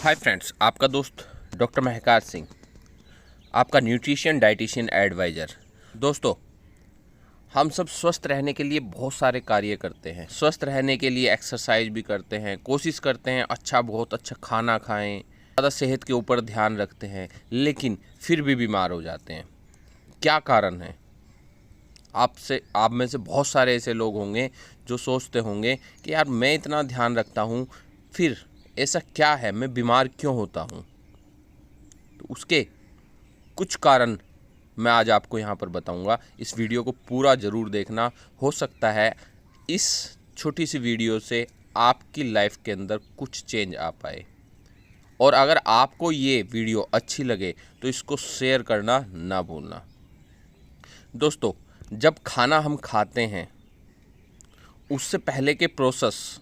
Hi friends, आपका दोस्त doctor Mehkar Singh, आपका न्यूट्रिशन डाइटिशियन एडवाइज़र। दोस्तों, हम सब स्वस्थ रहने के लिए बहुत सारे कार्य करते हैं। स्वस्थ रहने के लिए एक्सरसाइज भी करते हैं, कोशिश करते हैं बहुत अच्छा खाना खाएं, ज़्यादा सेहत के ऊपर ध्यान रखते हैं, लेकिन फिर भी बीमार हो जाते हैं। क्या कारण है? आप में से बहुत सारे ऐसे लोग होंगे जो सोचते होंगे कि यार मैं इतना ध्यान रखता हूँ, फिर ऐसा क्या है, मैं बीमार क्यों होता हूँ? तो उसके कुछ कारण मैं आज आपको यहाँ पर बताऊँगा। इस वीडियो को पूरा ज़रूर देखना। हो सकता है इस छोटी सी वीडियो से आपकी लाइफ के अंदर कुछ चेंज आ पाए। और अगर आपको ये वीडियो अच्छी लगे तो इसको शेयर करना ना भूलना। दोस्तों, जब खाना हम खाते हैं उससे पहले के प्रोसेस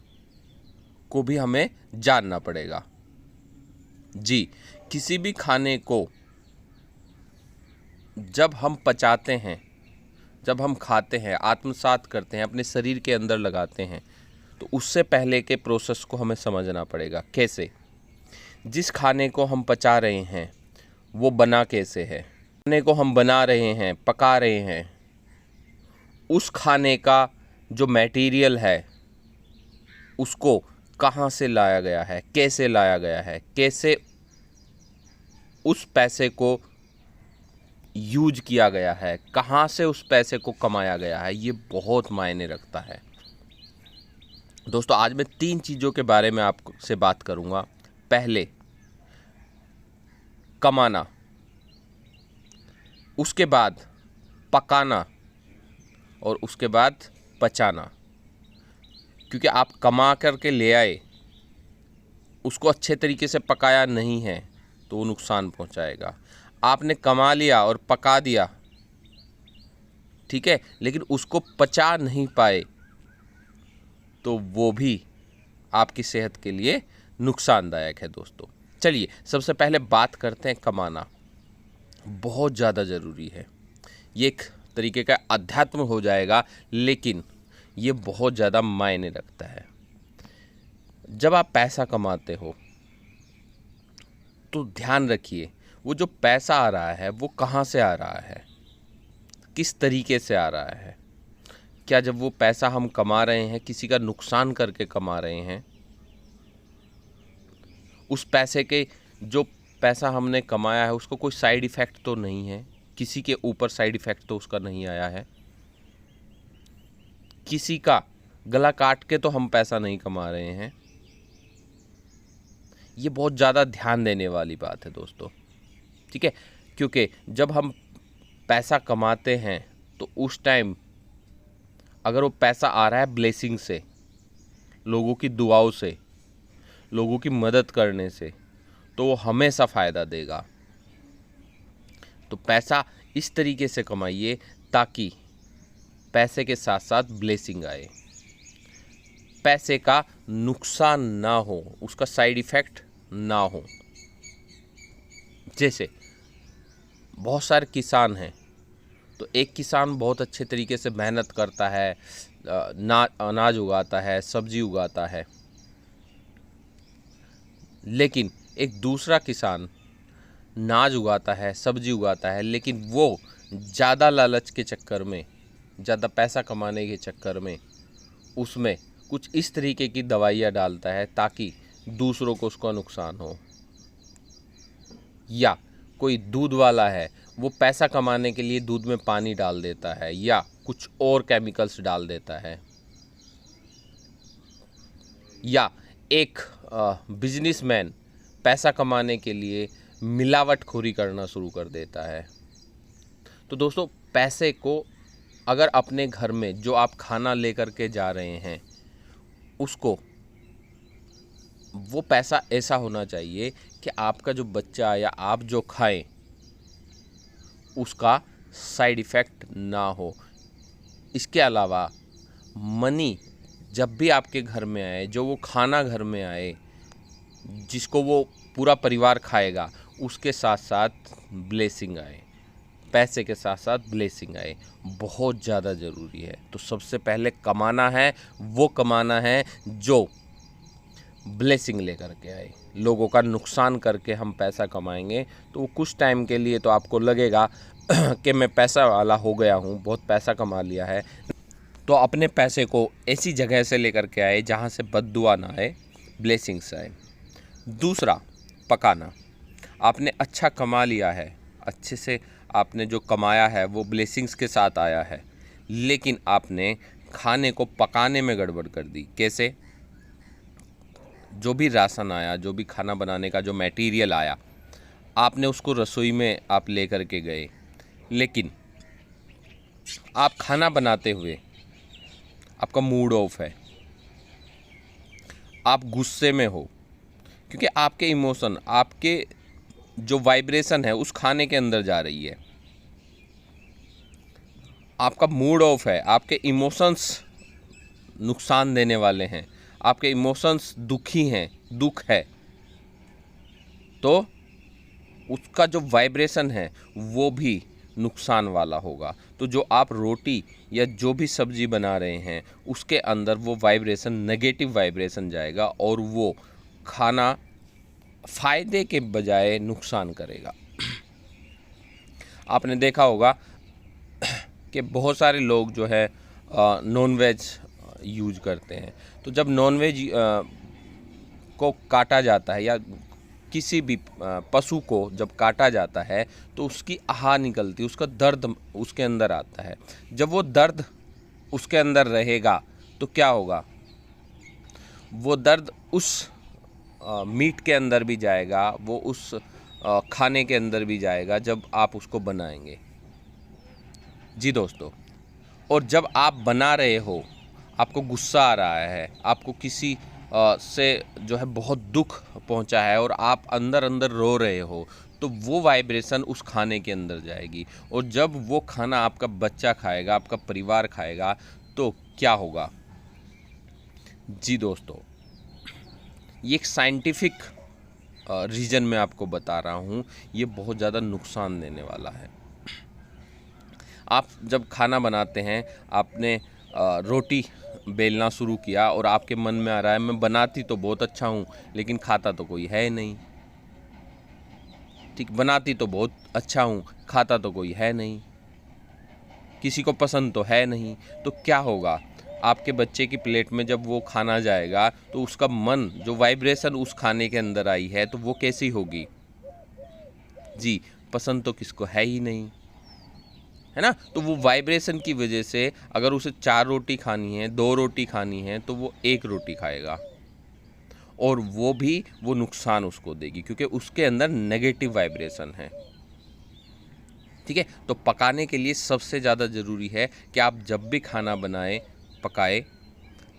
को भी हमें जानना पड़ेगा। जी, किसी भी खाने को जब हम पचाते हैं, जब हम खाते हैं, आत्मसात करते हैं, अपने शरीर के अंदर लगाते हैं, तो उससे पहले के प्रोसेस को हमें समझना पड़ेगा। कैसे? जिस खाने को हम पचा रहे हैं वो बना कैसे है, खाने को हम बना रहे हैं, पका रहे हैं, उस खाने का जो मटेरियल है उसको कहाँ से लाया गया है, कैसे लाया गया है, कैसे उस पैसे को यूज किया गया है, कहाँ से उस पैसे को कमाया गया है, ये बहुत मायने रखता है। दोस्तों, आज मैं 3 चीज़ों के बारे में आपसे बात करूँगा। पहले कमाना, उसके बाद पकाना और उसके बाद पचाना। क्योंकि आप कमा करके ले आए, उसको अच्छे तरीके से पकाया नहीं है तो वो नुकसान पहुंचाएगा। आपने कमा लिया और पका दिया, ठीक है, लेकिन उसको पचा नहीं पाए तो वो भी आपकी सेहत के लिए नुकसानदायक है। दोस्तों, चलिए सबसे पहले बात करते हैं कमाना। बहुत ज़्यादा ज़रूरी है। ये एक तरीके का अध्यात्म हो जाएगा, लेकिन ये बहुत ज़्यादा मायने रखता है। जब आप पैसा कमाते हो तो ध्यान रखिए, वो जो पैसा आ रहा है वो कहाँ से आ रहा है, किस तरीके से आ रहा है। क्या जब वो पैसा हम कमा रहे हैं किसी का नुकसान करके कमा रहे हैं? उस पैसे के जो पैसा हमने कमाया है उसको कोई साइड इफ़ेक्ट तो नहीं है, किसी के ऊपर साइड इफ़ेक्ट तो उसका नहीं आया है, किसी का गला काट के तो हम पैसा नहीं कमा रहे हैं। ये बहुत ज़्यादा ध्यान देने वाली बात है दोस्तों, ठीक है। क्योंकि जब हम पैसा कमाते हैं तो उस टाइम अगर वो पैसा आ रहा है ब्लेसिंग से, लोगों की दुआओं से, लोगों की मदद करने से, तो वो हमेशा फ़ायदा देगा। तो पैसा इस तरीके से कमाइए ताकि पैसे के साथ साथ ब्लेसिंग आए, पैसे का नुकसान ना हो, उसका साइड इफ़ेक्ट ना हो। जैसे बहुत सारे किसान हैं, तो एक किसान बहुत अच्छे तरीके से मेहनत करता है, अनाज उगाता है, सब्जी उगाता है, लेकिन एक दूसरा किसान अनाज उगाता है, सब्जी उगाता है, लेकिन वो ज़्यादा लालच के चक्कर में, ज़्यादा पैसा कमाने के चक्कर में उसमें कुछ इस तरीके की दवाइयाँ डालता है ताकि दूसरों को उसका नुकसान हो। या कोई दूध वाला है, वो पैसा कमाने के लिए दूध में पानी डाल देता है या कुछ और केमिकल्स डाल देता है। या एक बिजनेसमैन पैसा कमाने के लिए मिलावटखोरी करना शुरू कर देता है। तो दोस्तों, पैसे को अगर अपने घर में जो आप खाना लेकर के जा रहे हैं उसको, वो पैसा ऐसा होना चाहिए कि आपका जो बच्चा या आप जो खाएं उसका साइड इफ़ेक्ट ना हो। इसके अलावा मनी जब भी आपके घर में आए, जो वो खाना घर में आए जिसको वो पूरा परिवार खाएगा, उसके साथ साथ ब्लेसिंग आए, पैसे के साथ साथ ब्लेसिंग आए, बहुत ज़्यादा ज़रूरी है। तो सबसे पहले कमाना है, वो कमाना है जो ब्लेसिंग लेकर के आए। लोगों का नुकसान करके हम पैसा कमाएंगे तो वो कुछ टाइम के लिए तो आपको लगेगा कि मैं पैसा वाला हो गया हूँ, बहुत पैसा कमा लिया है। तो अपने पैसे को ऐसी जगह से लेकर के आए जहाँ से बद्दुआ ना आए, ब्लेसिंग्स आए। दूसरा, पकाना। आपने अच्छा कमा लिया है, अच्छे से आपने जो कमाया है वो ब्लेसिंग्स के साथ आया है, लेकिन आपने खाने को पकाने में गड़बड़ कर दी। कैसे? जो भी राशन आया, जो भी खाना बनाने का जो मटेरियल आया, आपने उसको रसोई में आप लेकर के गए, लेकिन आप खाना बनाते हुए आपका मूड ऑफ है, आप गुस्से में हो, क्योंकि आपके इमोशन, आपके जो वाइब्रेशन है उस खाने के अंदर जा रही है। आपका मूड ऑफ है, आपके इमोशंस नुकसान देने वाले हैं, आपके इमोशंस दुखी हैं, दुख है, तो उसका जो वाइब्रेशन है वो भी नुकसान वाला होगा। तो जो आप रोटी या जो भी सब्जी बना रहे हैं उसके अंदर वो वाइब्रेशन, नेगेटिव वाइब्रेशन जाएगा और वो खाना फ़ायदे के बजाय नुकसान करेगा। आपने देखा होगा कि बहुत सारे लोग जो है नॉन वेज यूज करते हैं। तो जब नॉन वेज को काटा जाता है या किसी भी पशु को जब काटा जाता है तो उसकी आह निकलती है, उसका दर्द उसके अंदर आता है। जब वो दर्द उसके अंदर रहेगा तो क्या होगा? वो दर्द उस मीट के अंदर भी जाएगा, वो उस खाने के अंदर भी जाएगा जब आप उसको बनाएंगे। जी दोस्तों, और जब आप बना रहे हो, आपको गुस्सा आ रहा है, आपको किसी से जो है बहुत दुख पहुंचा है और आप अंदर अंदर रो रहे हो, तो वो वाइब्रेशन उस खाने के अंदर जाएगी। और जब वो खाना आपका बच्चा खाएगा, आपका परिवार खाएगा, तो क्या होगा? जी दोस्तों, ये एक साइंटिफिक रीज़न मैं आपको बता रहा हूँ, ये बहुत ज़्यादा नुकसान देने वाला है। आप जब खाना बनाते हैं, आपने रोटी बेलना शुरू किया और आपके मन में आ रहा है मैं बनाती तो बहुत अच्छा हूँ लेकिन खाता तो कोई है नहीं। ठीक, बनाती तो बहुत अच्छा हूँ, खाता तो कोई है नहीं, किसी को पसंद तो है नहीं। तो क्या होगा? आपके बच्चे की प्लेट में जब वो खाना जाएगा तो उसका मन, जो वाइब्रेशन उस खाने के अंदर आई है, तो वो कैसी होगी? जी, पसंद तो किसको है ही नहीं, है ना? तो वो वाइब्रेशन की वजह से अगर उसे 4 रोटी खानी है, 2 रोटी खानी है, तो वो 1 रोटी खाएगा और वो भी वो नुकसान उसको देगी क्योंकि उसके अंदर नेगेटिव वाइब्रेशन है। ठीक है, तो पकाने के लिए सबसे ज़्यादा ज़रूरी है कि आप जब भी खाना बनाएं, पकाएं,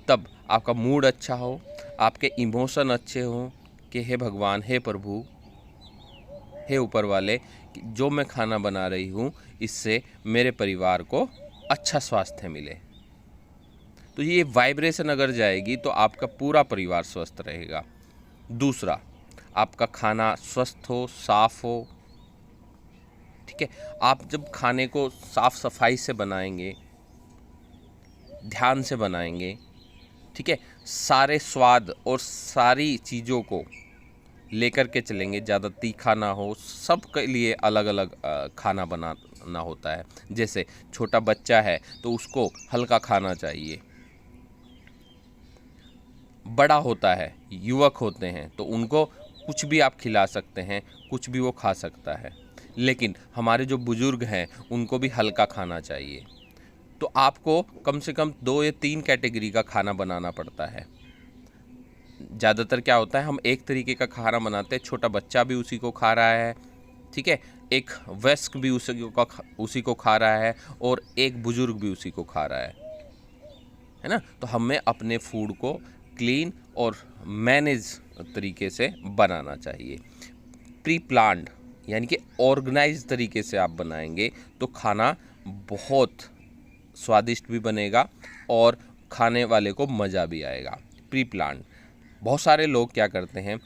तब आपका मूड अच्छा हो, आपके इमोशन अच्छे हों कि हे भगवान, हे प्रभु, हे ऊपर वाले, जो मैं खाना बना रही हूँ इससे मेरे परिवार को अच्छा स्वास्थ्य मिले। तो ये वाइब्रेशन अगर जाएगी तो आपका पूरा परिवार स्वस्थ रहेगा। दूसरा, आपका खाना स्वस्थ हो, साफ हो। ठीक है, आप जब खाने को साफ सफाई से बनाएंगे, ध्यान से बनाएंगे, ठीक है, सारे स्वाद और सारी चीज़ों को लेकर के चलेंगे, ज़्यादा तीखा ना हो, सबके लिए अलग अलग खाना बनाना होता है। जैसे छोटा बच्चा है तो उसको हल्का खाना चाहिए, बड़ा होता है, युवक होते हैं तो उनको कुछ भी आप खिला सकते हैं, कुछ भी वो खा सकता है। लेकिन हमारे जो बुज़ुर्ग हैं उनको भी हल्का खाना चाहिए। तो आपको कम से कम 2 या 3 कैटेगरी का खाना बनाना पड़ता है। ज़्यादातर क्या होता है, हम एक तरीके का खाना बनाते हैं, छोटा बच्चा भी उसी को खा रहा है, ठीक है, एक वयस्क भी उसी को खा रहा है और एक बुज़ुर्ग भी उसी को खा रहा है ना। तो हमें अपने फूड को क्लीन और मैनेज तरीके से बनाना चाहिए। प्री प्लान्ड यानी कि ऑर्गेनाइज तरीके से आप बनाएंगे तो खाना बहुत स्वादिष्ट भी बनेगा और खाने वाले को मज़ा भी आएगा। प्री प्लान्ड, बहुत सारे लोग क्या करते हैं,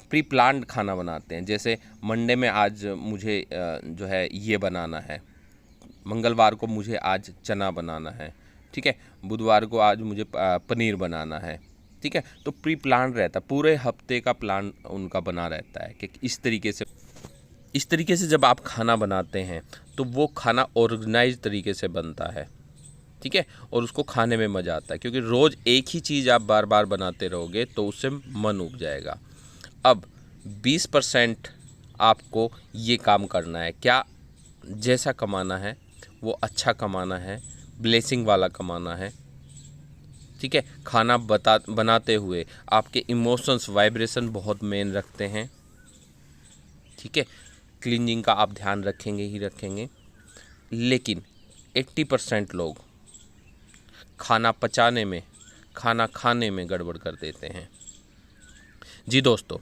प्री प्लान्ड खाना बनाते हैं। जैसे मंडे में आज मुझे जो है ये बनाना है, मंगलवार को मुझे आज चना बनाना है, ठीक है, बुधवार को आज मुझे पनीर बनाना है, ठीक है। तो प्री प्लान रहता है, पूरे हफ्ते का प्लान उनका बना रहता है कि इस तरीके से जब आप खाना बनाते हैं तो वो खाना ऑर्गेनाइज तरीके से बनता है, ठीक है। और उसको खाने में मज़ा आता है, क्योंकि रोज़ एक ही चीज़ आप बार बार बनाते रहोगे तो उससे मन उब जाएगा। अब 20% आपको ये काम करना है, क्या जैसा कमाना है वो अच्छा कमाना है, ब्लेसिंग वाला कमाना है, ठीक है। खाना बनाते हुए आपके इमोशंस वाइब्रेशन बहुत मेन रखते हैं, ठीक है। क्लीनिंग का आप ध्यान रखेंगे ही रखेंगे, लेकिन 80% लोग खाना पचाने में, खाना खाने में गड़बड़ कर देते हैं। जी दोस्तों,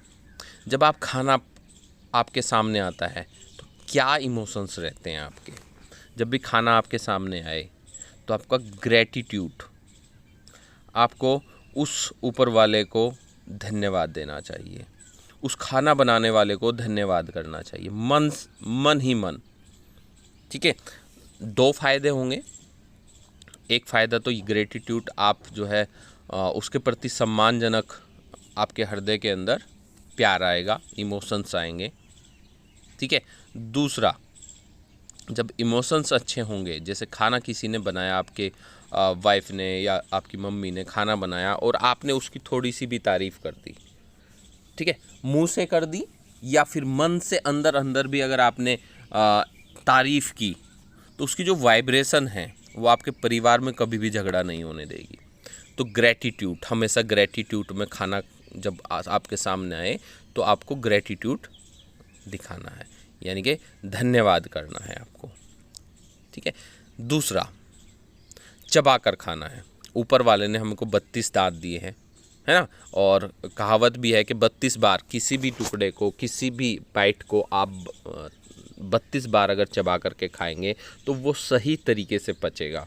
जब आप खाना आपके सामने आता है तो क्या इमोशंस रहते हैं आपके? जब भी खाना आपके सामने आए तो आपका ग्रैटिट्यूड, आपको उस ऊपर वाले को धन्यवाद देना चाहिए, उस खाना बनाने वाले को धन्यवाद करना चाहिए, मन ही मन, ठीक है। 2 फ़ायदे होंगे। एक फ़ायदा तो ग्रेटिट्यूड, आप जो है उसके प्रति सम्मानजनक, आपके हृदय के अंदर प्यार आएगा, इमोशंस आएंगे, ठीक है। दूसरा, जब इमोशंस अच्छे होंगे, जैसे खाना किसी ने बनाया, आपके वाइफ ने या आपकी मम्मी ने खाना बनाया और आपने उसकी थोड़ी सी भी तारीफ़ कर दी, ठीक है, मुंह से कर दी या फिर मन से अंदर अंदर भी अगर आपने तारीफ़ की, तो उसकी जो वाइब्रेशन है वो आपके परिवार में कभी भी झगड़ा नहीं होने देगी। तो ग्रैटिट्यूड, हमेशा ग्रैटिट्यूड में खाना जब आपके सामने आए तो आपको ग्रैटिट्यूड दिखाना है, यानी कि धन्यवाद करना है आपको, ठीक है। दूसरा, चबा कर खाना है। ऊपर वाले ने हमको 32 दांत दिए हैं, है ना, और कहावत भी है कि 32 बार किसी भी टुकड़े को, किसी भी बाइट को आप 32 बार अगर चबा करके खाएंगे तो वो सही तरीके से पचेगा।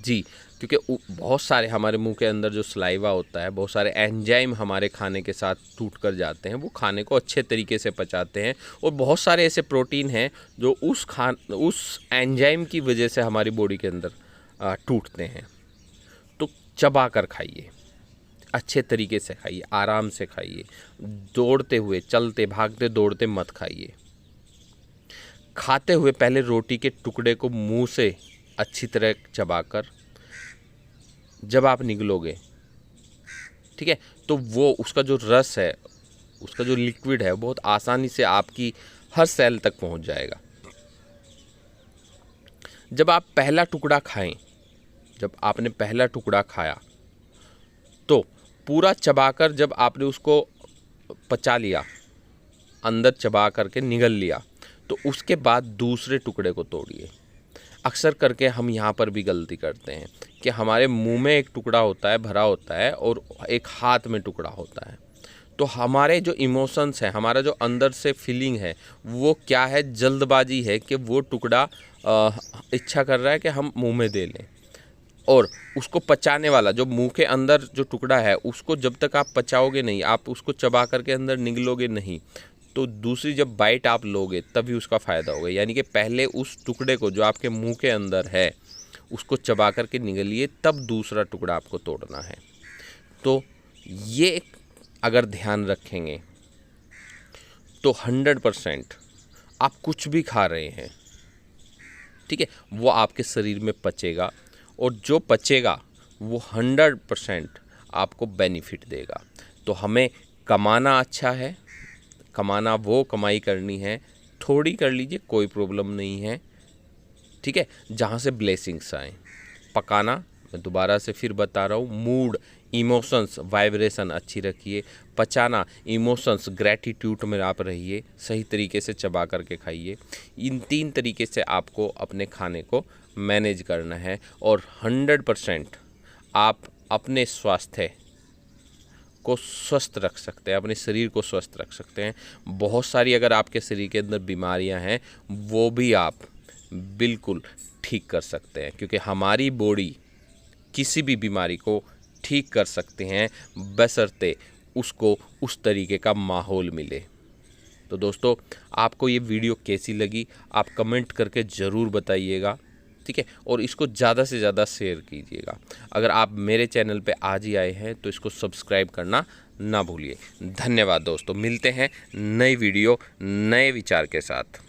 जी, क्योंकि बहुत सारे हमारे मुंह के अंदर जो सलाइवा होता है, बहुत सारे एंजाइम हमारे खाने के साथ टूट कर जाते हैं, वो खाने को अच्छे तरीके से पचाते हैं, और बहुत सारे ऐसे प्रोटीन हैं जो उस एंजाइम की वजह से हमारी बॉडी के अंदर टूटते हैं। तो चबा कर खाइए, अच्छे तरीके से खाइए, आराम से खाइए, दौड़ते हुए, चलते भागते दौड़ते मत खाइए। खाते हुए पहले रोटी के टुकड़े को मुंह से अच्छी तरह चबाकर जब आप निगलोगे, ठीक है, तो वो उसका जो रस है, उसका जो लिक्विड है, बहुत आसानी से आपकी हर सेल तक पहुंच जाएगा। जब आप पहला टुकड़ा खाएं, जब आपने पहला टुकड़ा खाया तो पूरा चबाकर जब आपने उसको पचा लिया, अंदर चबा करके निगल लिया, तो उसके बाद दूसरे टुकड़े को तोड़िए। अक्सर करके हम यहाँ पर भी गलती करते हैं कि हमारे मुंह में एक टुकड़ा होता है, भरा होता है, और एक हाथ में टुकड़ा होता है। तो हमारे जो इमोशंस हैं, हमारा जो अंदर से फीलिंग है, वो क्या है, जल्दबाजी है कि वो टुकड़ा इच्छा कर रहा है कि हम मुंह में दे लें, और उसको पचाने वाला जो मुंह के अंदर जो टुकड़ा है, उसको जब तक आप पचाओगे नहीं, आप उसको चबा करके अंदर निगलोगे नहीं, तो दूसरी जब बाइट आप लोगे तभी उसका फ़ायदा होगा। यानी कि पहले उस टुकड़े को जो आपके मुंह के अंदर है उसको चबा करके निगलिए, तब दूसरा टुकड़ा आपको तोड़ना है। तो ये अगर ध्यान रखेंगे तो 100% आप कुछ भी खा रहे हैं, ठीक है, वो आपके शरीर में पचेगा, और जो पचेगा वो 100% आपको बेनिफिट देगा। तो हमें कमाना अच्छा है, कमाना वो कमाई करनी है, थोड़ी कर लीजिए, कोई प्रॉब्लम नहीं है, ठीक है, जहाँ से ब्लेसिंग्स आएँ। पकाना, मैं दोबारा से फिर बता रहा हूँ, मूड, इमोशंस, वाइब्रेशन अच्छी रखिए। पचाना, इमोशंस, ग्रैटिट्यूड में आप रहिए, सही तरीके से चबा करके खाइए। इन 3 तरीके से आपको अपने खाने को मैनेज करना है, और 100% आप अपने स्वास्थ्य को स्वस्थ रख सकते हैं, अपने शरीर को स्वस्थ रख सकते हैं। बहुत सारी अगर आपके शरीर के अंदर बीमारियां हैं, वो भी आप बिल्कुल ठीक कर सकते हैं, क्योंकि हमारी बॉडी किसी भी बीमारी को ठीक कर सकते हैं, बशर्ते उसको उस तरीके का माहौल मिले। तो दोस्तों, आपको ये वीडियो कैसी लगी आप कमेंट करके ज़रूर बताइएगा, ठीक है। ठीक है, और इसको ज़्यादा से ज़्यादा शेयर कीजिएगा। अगर आप मेरे चैनल पे आज ही आए हैं तो इसको सब्सक्राइब करना ना भूलिए। धन्यवाद दोस्तों, मिलते हैं नई वीडियो नए विचार के साथ।